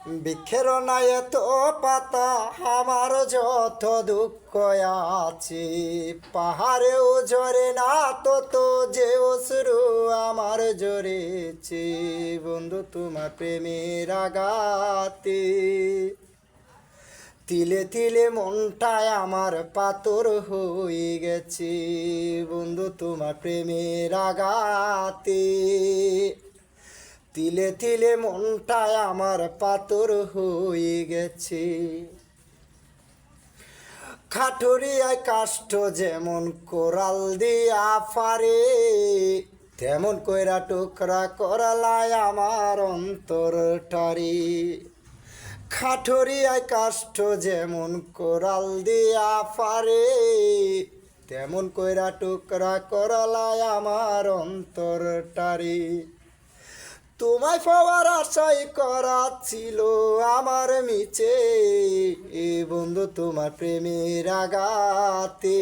বৃক্ষের নাই এত পাতা আমার যত দুঃখ আছে, পাহাড়েও ঝরে না তত যে অশ্রু আমার ঝরেছে, বন্ধু তোমার প্রেমের আঘাতে। তিলে তিলে মনটায় আমার পাথর হয়ে গেছে, বন্ধু তোমার প্রেমের আঘাতে। তিলে তিলে মনটায় আমার পাথর হয়ে গেছে। খাটুরিয়ায় কাষ্ঠ যেমন কোরাল দিয়া পারে, তেমন কইরা টুকরা করালায় আমার অন্তরটারে। খাটুরিয়ায় কাষ্ঠ যেমন কোরাল দিয়া পারে, তেমন কইরা টুকরা করালায় আমার অন্তরটারে। তোমায় পাওয়ার আশাই করা ছিল আমার মিছে, এ বন্ধু তোমার প্রেমের আঘাতে।